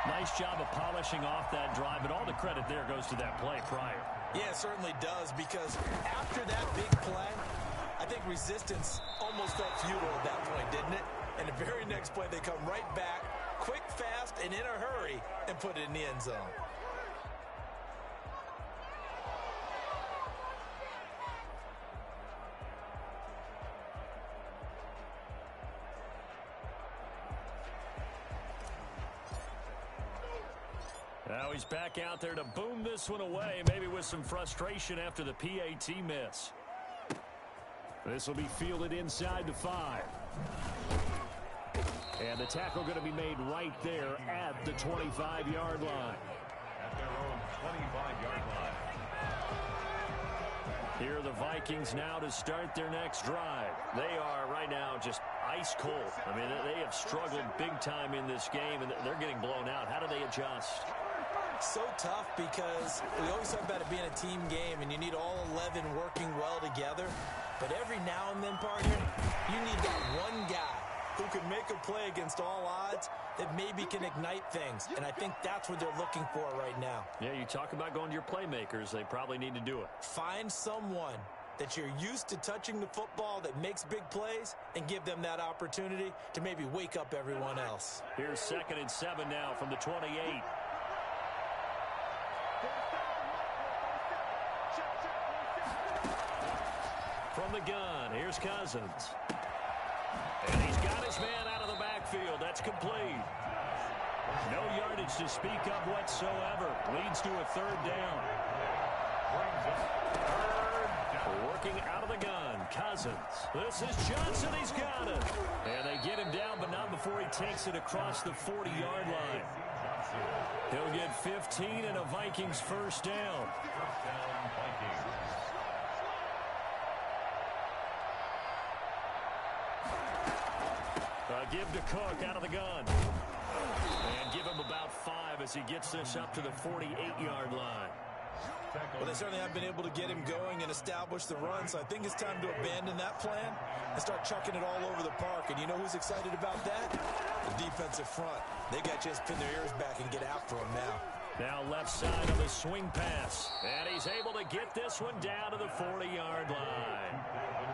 Nice job of polishing off that drive, but all the credit there goes to that play prior. Yeah, it certainly does, because after that big play, I think resistance almost felt futile at that point, didn't it? And the very next play, they come right back, quick, fast, and in a hurry, and put it in the end zone. Now he's back out there to boom this one away, maybe with some frustration after the PAT miss. This will be fielded inside the 5. And the tackle going to be made right there at the 25-yard line. At their own 25-yard line. Here are the Vikings now to start their next drive. They are right now just ice cold. I mean, they have struggled big time in this game, and they're getting blown out. How do they adjust? So tough, because we always talk about it being a team game, and you need all 11 working well together. But every now and then, partner, you need that one guy who can make a play against all odds that maybe can ignite things. And I think that's what they're looking for right now. Yeah, you talk about going to your playmakers. They probably need to do it. Find someone that you're used to touching the football that makes big plays and give them that opportunity to maybe wake up everyone else. Here's 2nd and 7 now from the 28. From the gun, here's Cousins. And he's got his man out of the backfield. That's complete. No yardage to speak of whatsoever. Leads to a 3rd down. Working out of the gun, Cousins. This is Johnson. He's got it. And they get him down, but not before he takes it across the 40-yard line. He'll get 15 and a Vikings 1st down. Give to Cook out of the gun. And give him about 5 as he gets this up to the 48-yard line. Well, they certainly have been able to get him going and establish the run, so I think it's time to abandon that plan and start chucking it all over the park. And you know who's excited about that? The defensive front. They got a chance to pin their ears back and get after him now. Now left side of the swing pass. And he's able to get this one down to the 40-yard line.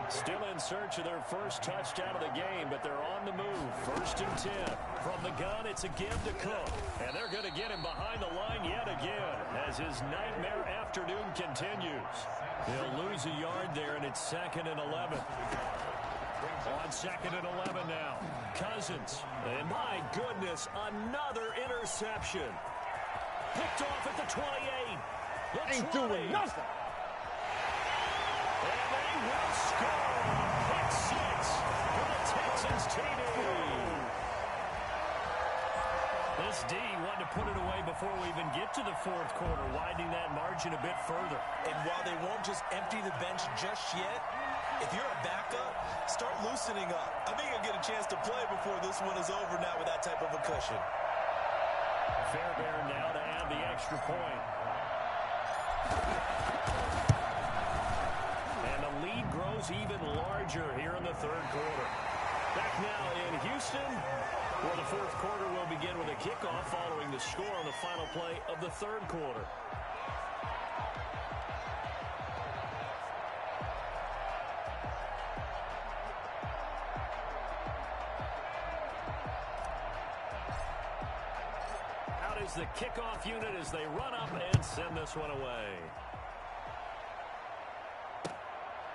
Still in search of their first touchdown of the game, but they're on the move. 1st and 10. From the gun, it's a give to Cook. And they're going to get him behind the line yet again as his nightmare afternoon continues. He'll lose a yard there, and it's 2nd and 11. On 2nd and 11 now. Cousins. And my goodness, another interception. Picked off at the 28. The Ain't 20. doing nothing. And they will score. Pick 6 for the Texans TD. This D wanted to put it away before we even get to the 4th quarter, widening that margin a bit further. And while they won't just empty the bench just yet, if you're a backup, start loosening up. I think you'll get a chance to play before this one is over now with that type of a cushion. Fairbairn now to add the extra point. And the lead grows even larger here in the 3rd quarter. Back now in Houston, where the 4th quarter will begin with a kickoff following the score on the final play of the 3rd quarter. Out is the kickoff unit as they run up and send this one away.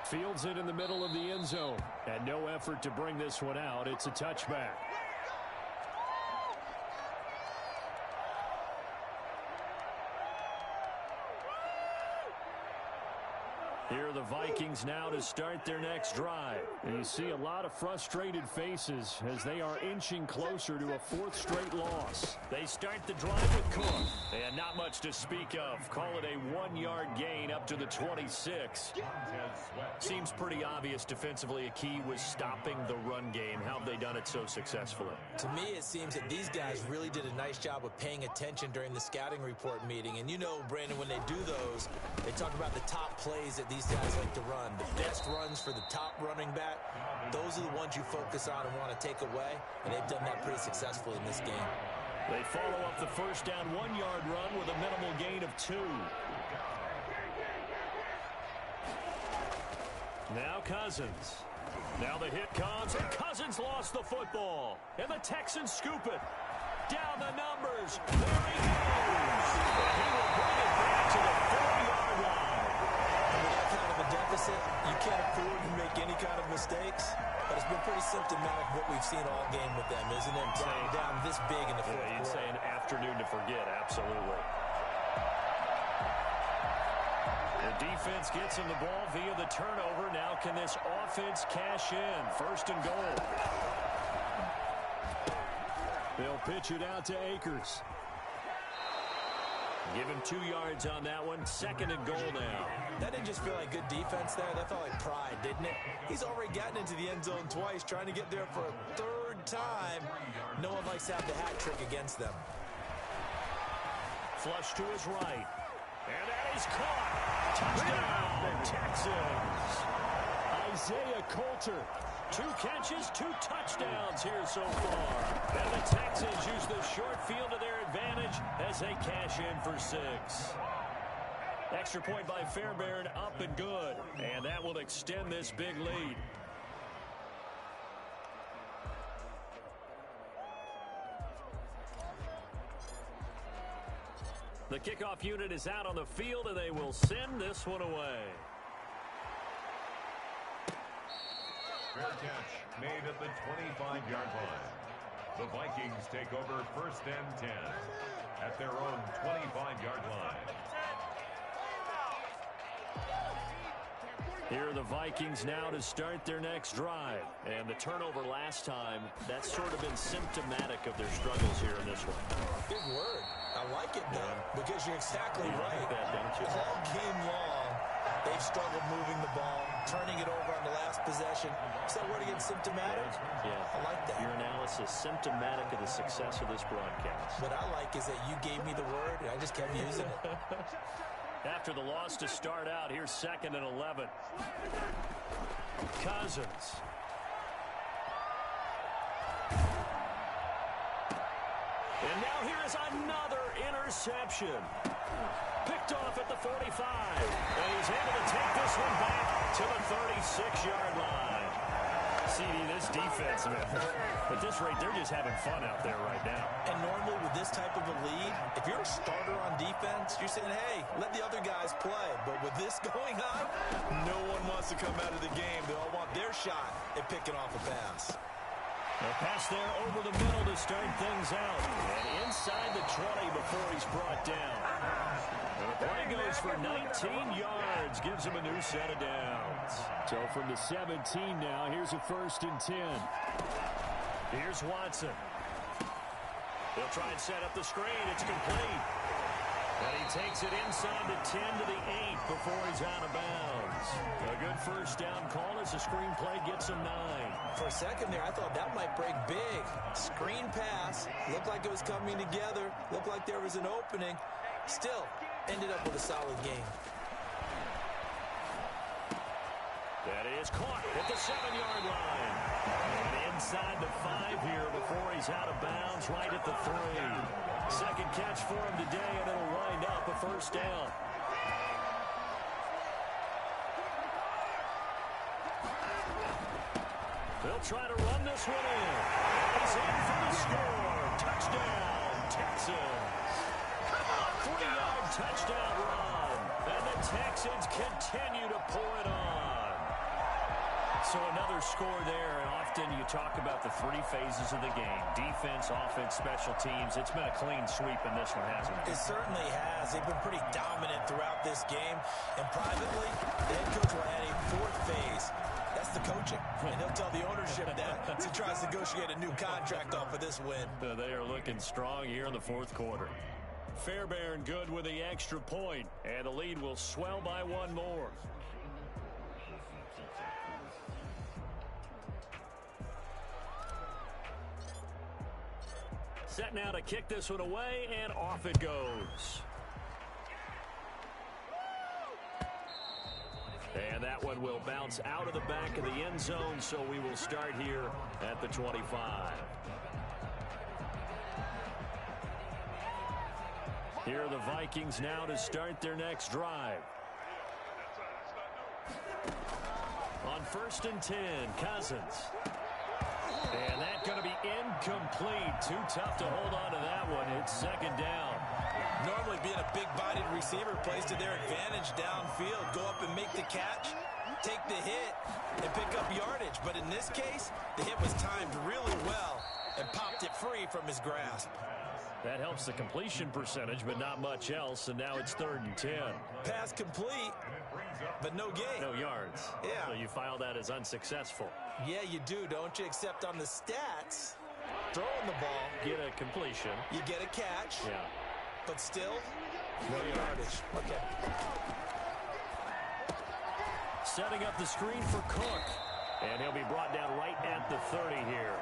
Fields it in the middle of the end zone. And no effort to bring this one out. It's a touchback. Here are the Vikings now to start their next drive. And you see a lot of frustrated faces as they are inching closer to a 4th straight loss. They start the drive with Cook. And not much to speak of. Call it a 1-yard gain up to the 26. Seems pretty obvious defensively a key was stopping the run game. How have they done it so successfully? To me, it seems that these guys really did a nice job of paying attention during the scouting report meeting. And you know, Brandon, when they do those, they talk about the top plays that these guys like to run. The best runs for the top running back, those are the ones you focus on and want to take away. And they've done that pretty successfully in this game. They follow up the first down 1-yard run with a minimal gain of 2. Now Cousins. Now the hit comes, and Cousins lost the football. And the Texans scoop it. Down the numbers. There he goes. He will bring it back to the 40-yard line. And with that kind of a deficit, you can't afford to make any kind of mistakes. But it's been pretty symptomatic of what we've seen all game with them, isn't it? Down this big in the fourth quarter. You'd say an afternoon to forget, absolutely. The defense gets him the ball via the turnover. Now can this offense cash in? First and goal. They'll pitch it out to Akers. Give him 2 yards on that one. Second and goal now. That didn't just feel like good defense there. That felt like pride, didn't it? He's already gotten into the end zone twice, trying to get there for a 3rd time. No one likes to have the hat trick against them. Flush to his right. And that is caught. Touchdown, Texans. Isaiah Coulter. 2 catches, 2 touchdowns here so far. And the Texans use the short field to their advantage as they cash in for 6. Extra point by Fairbairn, up and good. And that will extend this big lead. The kickoff unit is out on the field, and they will send this one away. Fair catch made at the 25-yard line. The Vikings take over first and 10 at their own 25-yard line. Here are the Vikings now to start their next drive. And the turnover last time, that's sort of been symptomatic of their struggles here in this one. Big word. I like it, though, because you're exactly right. Like that, don't you? All game long, they've struggled moving the ball, turning it over on the last possession. Is that word again, symptomatic? Yeah. I like that. Your analysis, symptomatic of the success of this broadcast. What I like is that you gave me the word, and I just kept using it. After the loss to start out, here's 2nd and 11. Cousins. And now here is another interception. Picked off at the 45. And he's able to take this one back to the 36-yard line. CD, this defense, man, at this rate, they're just having fun out there right now. And normally with this type of a lead, if you're a starter on defense, you're saying, hey, let the other guys play. But with this going on, no one wants to come out of the game. They all want their shot at picking off a pass. A pass there over the middle to start things out. And inside the 20 before he's brought down. And the play goes for 19 yards. Gives him a new set of downs. So from the 17 now, here's a 1st and 10. Here's Watson. They'll try and set up the screen. It's complete. And he takes it inside the 10 to the 8 before he's out of bounds. A good first down call as the screen play gets him 9. For a second there, I thought that might break big. Screen pass. Looked like it was coming together. Looked like there was an opening. Still, ended up with a solid game. That is caught at the 7-yard line. And inside the 5 here before he's out of bounds, right at the 3. Second catch for him today, and it'll wind up a first down. They'll try to run this one in. He's in for the score. Touchdown, Texans. 3-yard touchdown run. And the Texans continue to pour it on. So another score there, and often you talk about the 3 phases of the game. Defense, offense, special teams. It's been a clean sweep in this one, hasn't it? It certainly has. They've been pretty dominant throughout this game. And privately, the head coach will add a 4th phase. That's the coaching. And he'll tell the ownership that as he tries to negotiate a new contract off of this win. They are looking strong here in the 4th quarter. Fairbairn good with the extra point, and the lead will swell by 1 more. Set now to kick this one away, and off it goes. And that one will bounce out of the back of the end zone, so we will start here at the 25. Here are the Vikings now to start their next drive. On 1st and 10, Cousins. And that's going to be incomplete. Too tough to hold on to that one. It's 2nd down. Normally being a big-bodied receiver plays to their advantage downfield. Go up and make the catch, take the hit, and pick up yardage. But in this case, the hit was timed really well and popped it free from his grasp. That helps the completion percentage, but not much else, and now it's 3rd and 10. Pass complete, but no gain. No yards. Yeah. So you file that as unsuccessful. Yeah, you do, don't you? Except on the stats, throwing the ball, Get a completion. you get a catch, Yeah. but still, no yardage. Okay. Setting up the screen for Cook. And he'll be brought down right at the 30 here.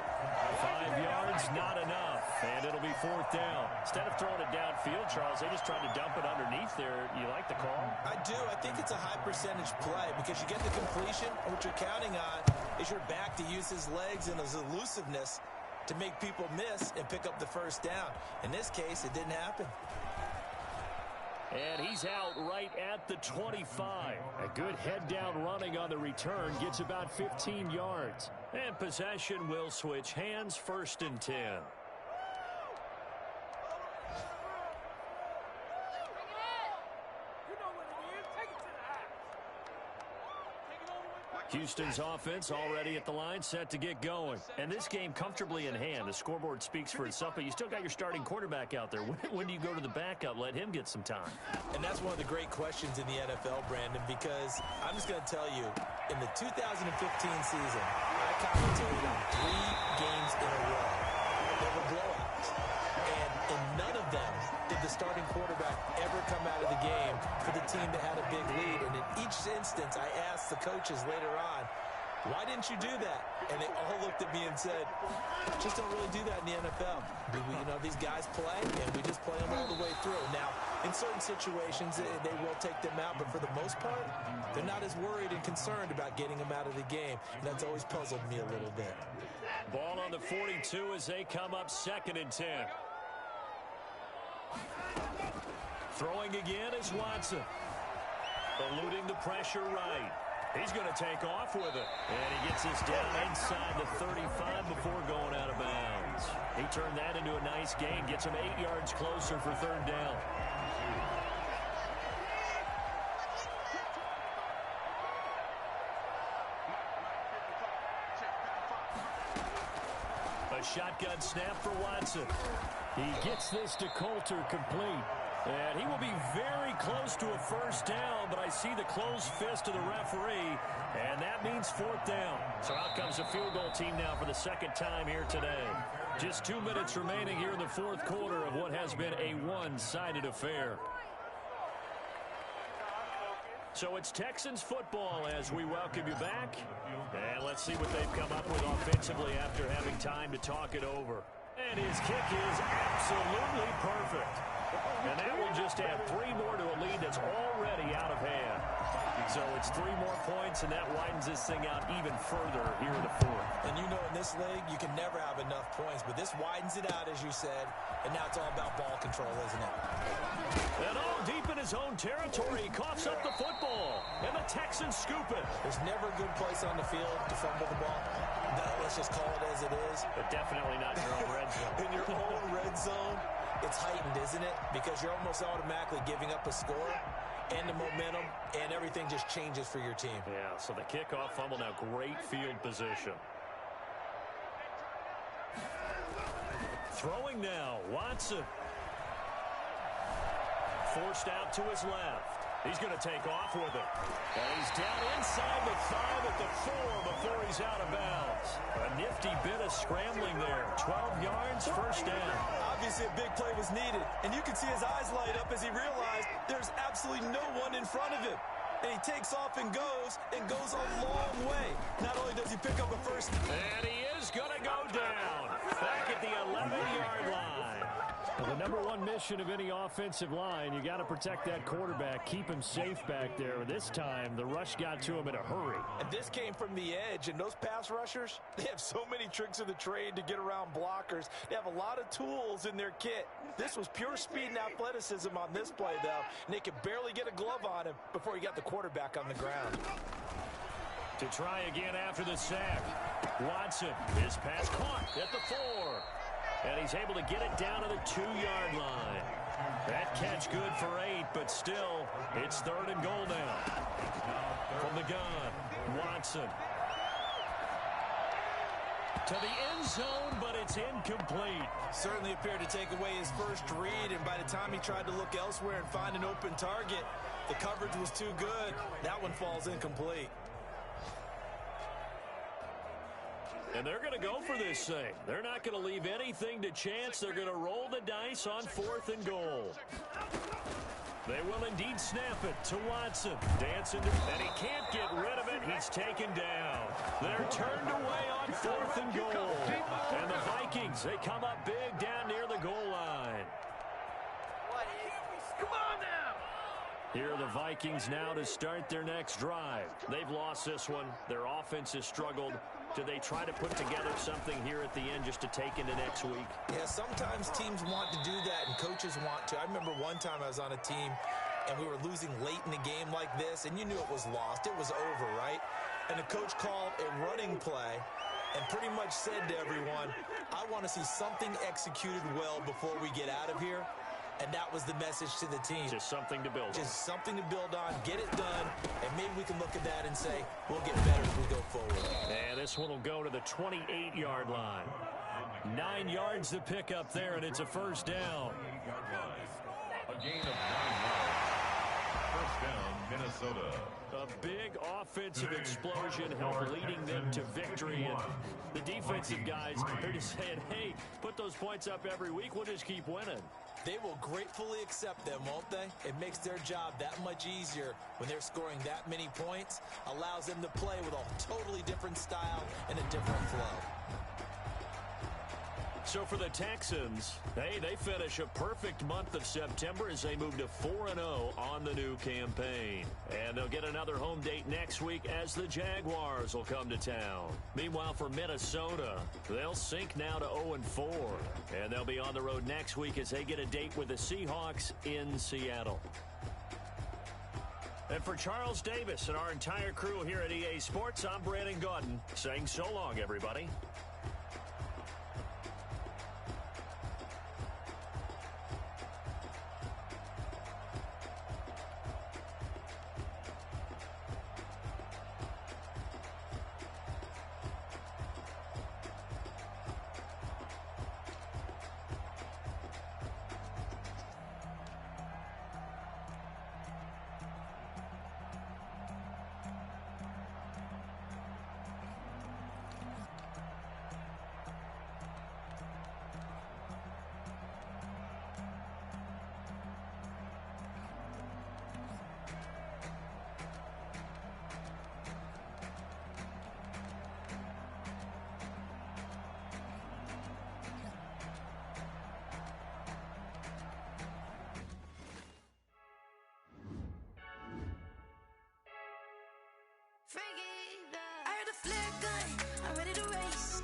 5 yards, not enough. And it'll be 4th down. Instead of throwing it downfield, Charles, they just tried to dump it underneath there. You like the call? I do. I think it's a high percentage play because you get the completion, and what you're counting on is your back to use his legs and his elusiveness to make people miss and pick up the 1st down. In this case, it didn't happen. And he's out right at the 25. A good head-down running on the return gets about 15 yards. And possession will switch hands, 1st and 10. Houston's offense already at the line, set to get going. And this game comfortably in hand. The scoreboard speaks for itself, but you still got your starting quarterback out there. When do you go to the backup? Let him get some time. And that's one of the great questions in the NFL, Brandon, because I'm just going to tell you, in the 2015 season, I commentated on 3 games in a row. They were blowouts. And in none of them did the starting quarterback ever come out of the game for the team that had a big lead. And in each instance, I asked the coaches later on, why didn't you do that? And they all looked at me and said, just don't really do that in the NFL. These guys play, and we just play them all the way through. Now, in certain situations, they will take them out, but for the most part, they're not as worried and concerned about getting them out of the game. And that's always puzzled me a little bit. Ball on the 42 as they come up 2nd and 10. Throwing again is Watson. Eluding the pressure right. He's going to take off with it. And he gets this down inside the 35 before going out of bounds. He turned that into a nice gain. Gets him 8 yards closer for 3rd down. A shotgun snap for Watson. He gets this to Coulter complete. And he will be very close to a 1st down, but I see the closed fist of the referee, and that means 4th down. So out comes the field goal team now for the 2nd time here today. Just 2 minutes remaining here in the 4th quarter of what has been a one-sided affair. So it's Texans football as we welcome you back. And let's see what they've come up with offensively after having time to talk it over. And his kick is absolutely perfect. And that will just add 3 more to a lead that's already out of hand. So it's 3 more points, and that widens this thing out even further here in the 4th. And you know in this league, you can never have enough points, but this widens it out, as you said, and now it's all about ball control, isn't it? And all deep in his own territory, he coughs up the football, and the Texans scoop it. There's never a good place on the field to fumble the ball. No, let's just call it as it is. But definitely not in your own red zone. In your own red zone, it's heightened, isn't it? Because you're almost automatically giving up a score and the momentum, and everything just changes for your team. Yeah, so the kickoff fumble now, great field position. Throwing now, Watson. Forced out to his left. He's going to take off with it. And he's down inside the 5 at the 4 before he's out of bounds. A nifty bit of scrambling there. 12 yards, 1st down. Obviously, a big play was needed. And you can see his eyes light up as he realized there's absolutely no one in front of him. And he takes off and goes a long way. Not only does he pick up a 1st. And he is going to go down. Back at the 11-yard line. Well, the number one mission of any offensive line, you got to protect that quarterback, keep him safe back there. This time, the rush got to him in a hurry. And this came from the edge, and those pass rushers, they have so many tricks of the trade to get around blockers. They have a lot of tools in their kit. This was pure speed and athleticism on this play, though, and they could barely get a glove on him before he got the quarterback on the ground. To try again after the sack. Watson, his pass caught at the 4. And he's able to get it down to the 2-yard line. That catch good for 8, but still, it's 3rd and goal now. From the gun, Watson. To the end zone, but it's incomplete. Certainly appeared to take away his first read, and by the time he tried to look elsewhere and find an open target, the coverage was too good. That one falls incomplete. And they're going to go for this thing. They're not going to leave anything to chance. They're going to roll the dice on 4th and goal. They will indeed snap it to Watson. Dancing, and he can't get rid of it. He's taken down. They're turned away on 4th and goal. And the Vikings, they come up big down near the goal line. Come on now! Here are the Vikings now to start their next drive. They've lost this one. Their offense has struggled. Do they try to put together something here at the end just to take into next week? Yeah, sometimes teams want to do that and coaches want to. I remember one time I was on a team and we were losing late in a game like this, and you knew it was lost. It was over, right? And the coach called a running play and pretty much said to everyone, I want to see something executed well before we get out of here. And that was the message to the team. Just something to build on. Just something to build on, get it done, and maybe we can look at that and say, we'll get better as we go forward. And this one will go to the 28-yard line. 9 yards to pick up there, and it's a first down. A gain of 9 yards. First down, Minnesota. A big offensive explosion helped leading them to victory. And the defensive guys are just saying, hey, put those points up every week. We'll just keep winning. They will gratefully accept them, won't they? It makes their job that much easier when they're scoring that many points, allows them to play with a totally different style and a different flow. So for the Texans, hey, they finish a perfect month of September as they move to 4-0 on the new campaign. And they'll get another home date next week as the Jaguars will come to town. Meanwhile, for Minnesota, they'll sink now to 0-4. And they'll be on the road next week as they get a date with the Seahawks in Seattle. And for Charles Davis and our entire crew here at EA Sports, I'm Brandon Gaudin saying so long, everybody. I heard a flare gun, I'm ready to race.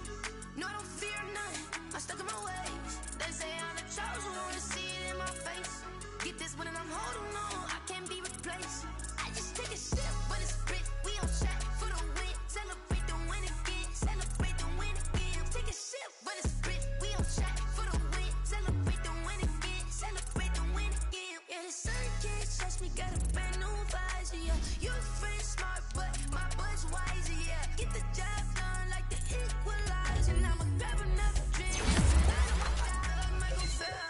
No, I don't fear none, I'm stuck in my ways. They say I'm the chosen one, to see it in my face. Get this one and I'm holding on, I can't be replaced. I just take a sip, but it's split, we on shot for the win. Celebrate the win again, celebrate the win again. Take a sip, but it's split, we on shot for the win. Celebrate the win again, celebrate the win again. Yeah, the sun can't touch me, got a brand new visor, yeah. You're friend smart, but my bud's wiser, yeah. Get the job done like the equalizer. Now I'ma grab another drink. I might go fail.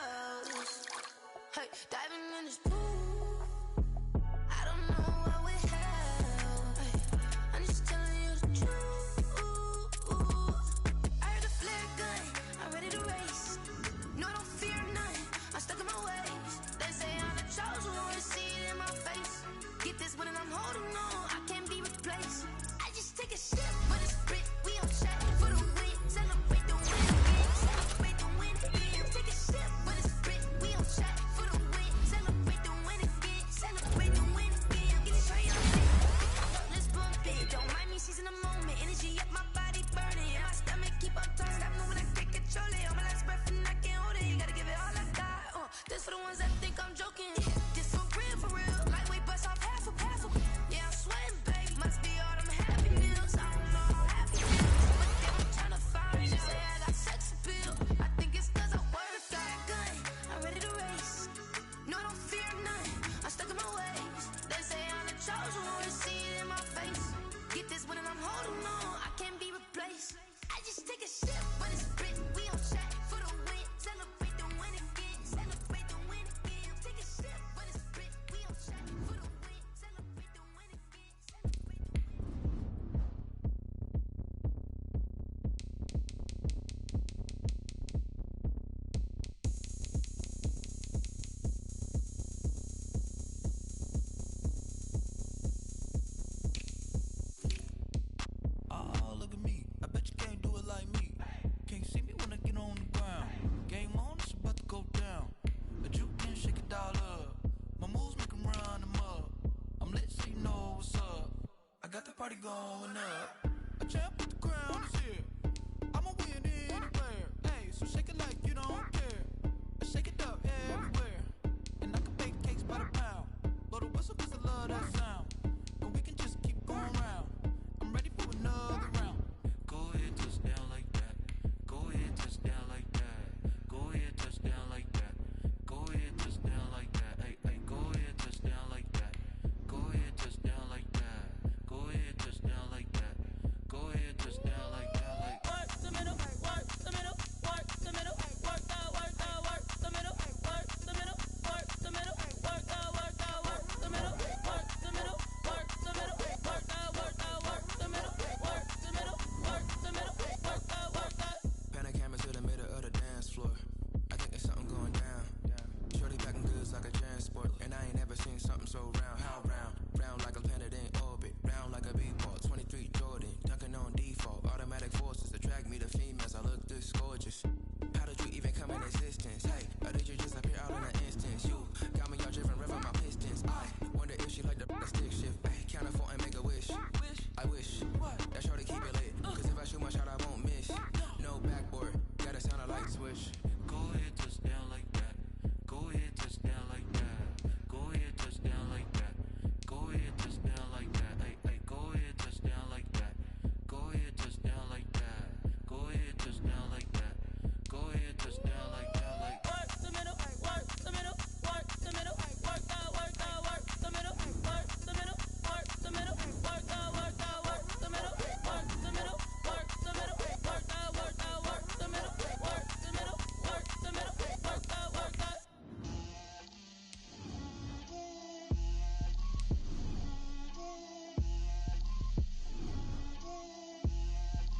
for the ones that think I'm joking. This for real. Lightweight bust off half a. Yeah, I'm sweating, babe. Must be all them happy meals. I don't know how happy feels. But then I'm trying to find me. She say I got sex appeal. I think it's cause I wear a fat gun. I'm ready to race. No, I don't fear nothing. I'm stuck in my ways. They say I'm the chosen one. See it in my face. Get this one and I'm holding on. I can't be replaced. I just take a sip, but it's written. We on chat for the win. Celebrate the win again. Celebrate the win again. Take a sip, but it's written. We on chat for the win. Celebrate the win again. Celebrate the Oh, look at me. I bet you can't do it like me. Can't see me when I get on the ground. Game on, it's about to go down. But you can shake it all up. My moves make 'em run them up. I'm lit so you know what's up. I got the party going up. A champ with the crown is here. I'ma win anywhere. Hey, so shake it like you don't care. I shake it up everywhere. And I can bake cakes by the pound. Blow the whistle 'cause I love that sound. And we can just keep going round. I'm ready for another round. Go ahead, touch down like that. Go ahead, touch down like that. Go ahead, touch down like that. Go ahead, touch down like that. Hey, hey, go ahead, touch down like that. Go ahead, touch down like that. Go ahead, touch down like that. Go ahead, touch down like that. Like work the middle, work the middle, work the middle, work that, work that, work the middle, work the middle, work the middle, work that, work that, work the middle, work the middle, work the middle, work that, work that, work the middle, work the middle, work the middle, work that, work that. Pan a camera to the middle of the dance floor. I think there's something going down. Shorty packing goods like a transport, and I ain't never seen something so round. How round? Round like a planet in orbit. Round like a b-ball. 23 Jordan, dunking on default. Automatic forces attract me to females. I look this gorgeous. How did you even come in existence? Hey, or did you just appear out in an instance? You got me all driven, revving my pistons. I wonder if she like the stick shift. Hey, count a 4 and make a wish. I wish that shorty keep it lit. 'Cause if I shoot my shot, I won't miss. No backboard, gotta sound a light switch. Go ahead, touch down like that. Go ahead, touch down like that. Go ahead, touch down like that. Go ahead, touch down like that. Hey, hey, go ahead, touch down like that. Go ahead, touch down like that. Go ahead, touch down like that. Go ahead, touch down like that. Like work the middle, work the middle, work the middle, work that, work that, work the middle, work the middle, work the middle, work that, work that, work the middle, work the middle, work the middle, work that, work that, work the middle, work the middle, work the middle, work that, work that.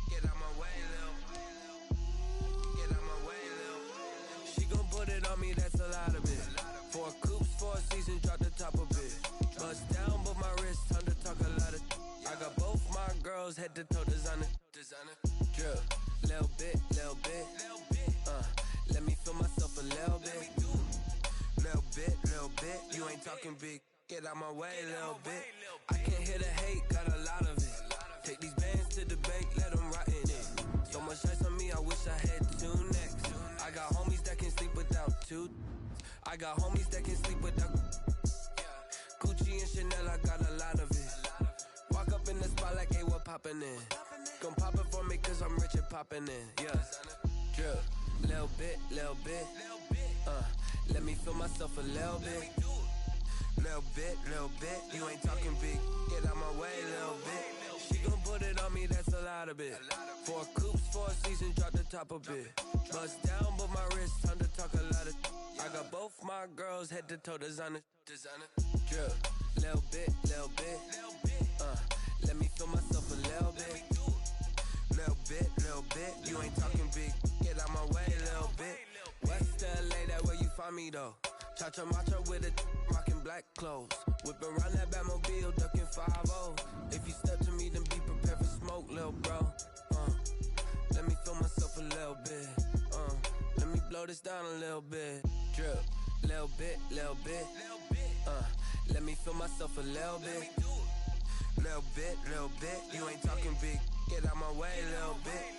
Get out my way, Lil. Get out my way, Lil. She gon' put it on me, that's a lot of it. 4 coops, 4 seasons, drop the top a bit. Bust down, but my wrist, time to talk a lot of. I got both my girls, head to toe designer. Drip, little bit, little bit. Let me feel myself a little bit. Little bit. You ain't talking big. Get out my way, little bit. I can't hear the hate, got a lot of it. Take these bands to the bank, let them rot in it. So much ice on me, I wish I had 2 necks. I got homies that can sleep without 2. I got homies that can sleep without Gucci and Chanel, I got a lot of it. Walk up in the spot like, hey, what poppin' in? Gon' pop it for me, 'cause I'm rich and poppin' in. Yeah, drip, little bit. Let me feel myself a little bit. Little bit. You ain't talking big. Get out my way, little bit. She gon' put it on me, that's a lot of it. 4 coops, 4 seasons, drop the top a bit. Bust down, but my wrist, time to talk a lot of. I got both my girls, head to toe designer. Drip, little bit. Let me feel myself a little bit. Little bit. You ain't talking big. Get out my way, little bit. West LA, that where you find me though. Cha-cha macha with a rockin' black clothes. Whip around that Batmobile, ducking 5-0. If you step to me, then be prepared for smoke, lil' bro. Let me feel myself a little bit. Let me blow this down a little bit. Drip, little bit. Let me feel myself a little bit. Little bit. You ain't talking big. Get out my way, little bit.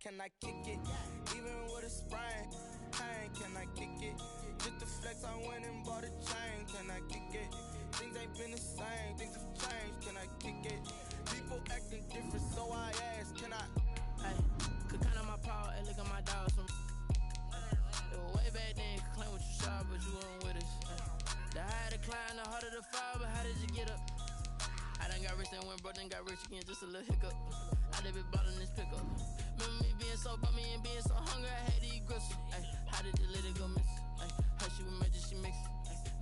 can I kick it? Even with a sprain, pain, can I kick it? Just the flex, I went and bought a chain, can I kick it? Things ain't been the same, things have changed, can I kick it? People acting different, so I ask, can I? Hey, could count on my power and look at my dogs from. It was way back then, could claim what you saw, but you weren't with us. The higher the climb, the harder the fall, but how did you get up? I done got rich and went broke, then got rich again, just a little hiccup. I done been bottling this pickup. Remember me being so bummy and being so hungry, I had to eat gristle. Ay, how did the little go miss? Ay, her she was magic, she mixed.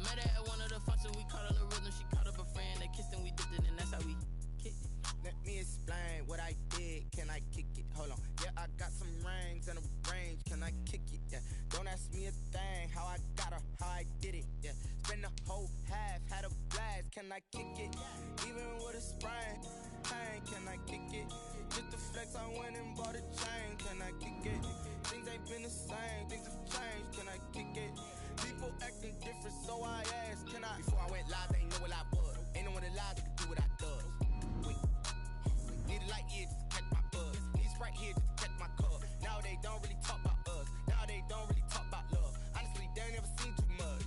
Met her at one of the functions, we caught a little rhythm, she caught up a friend, they kissed and we dipped it, and that's how we kicked it. Let me explain what I did, can I kick it? Hold on, yeah, I got some rings and a range, can I kick it? Yeah, don't ask me a thing, how I got her, how I did it, yeah. Spend the whole half, had a blast, can I kick it? Even with a sprain, pain, can I kick it? Just the flex, I went and bought a chain, can I kick it? Things ain't been the same, things have changed, can I kick it? People acting different, so I asked, can I? Before I went live, they ain't know what I was. Ain't no one alive that could do what I does. Wait, need a light here just to catch my buzz. Need Sprite here just to catch my cup. Now they don't really talk about us. Now they don't really talk about love. Honestly, they ain't never seen too much.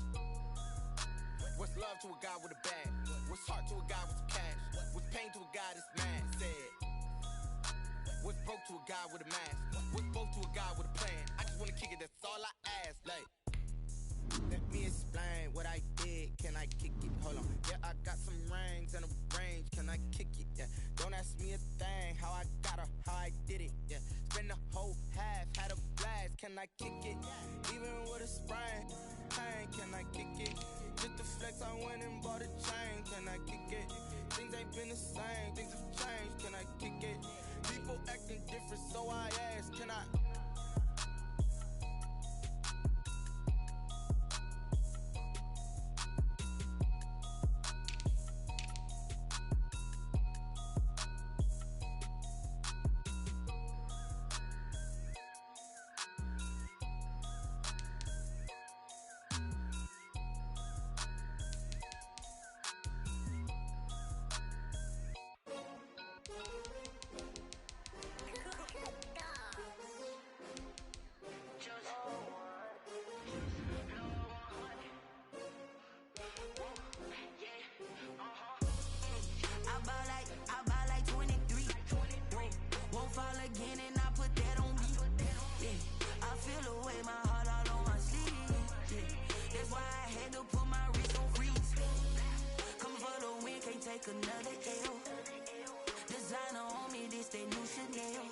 What's love to a guy with a bag? What's heart to a guy with some cash? What's pain to a guy that's mad? Said. What's broke to a guy with a mask? What's both to a guy with a plan? I just wanna kick it, that's all I ask. Like, let me explain what I did, can I kick it? Hold on, yeah, I got some rings and a range, can I kick it? Yeah, don't ask me a thing, how I got her, how I did it? Yeah, spend the whole half, had a blast, can I kick it? Even with a sprain, pain, can I kick it? Just the flex, I went and bought a chain, can I kick it? Things ain't been the same, things have changed, can I kick it? People acting different, so I ask, can I? Another L. Designer on me, this they new Chanel.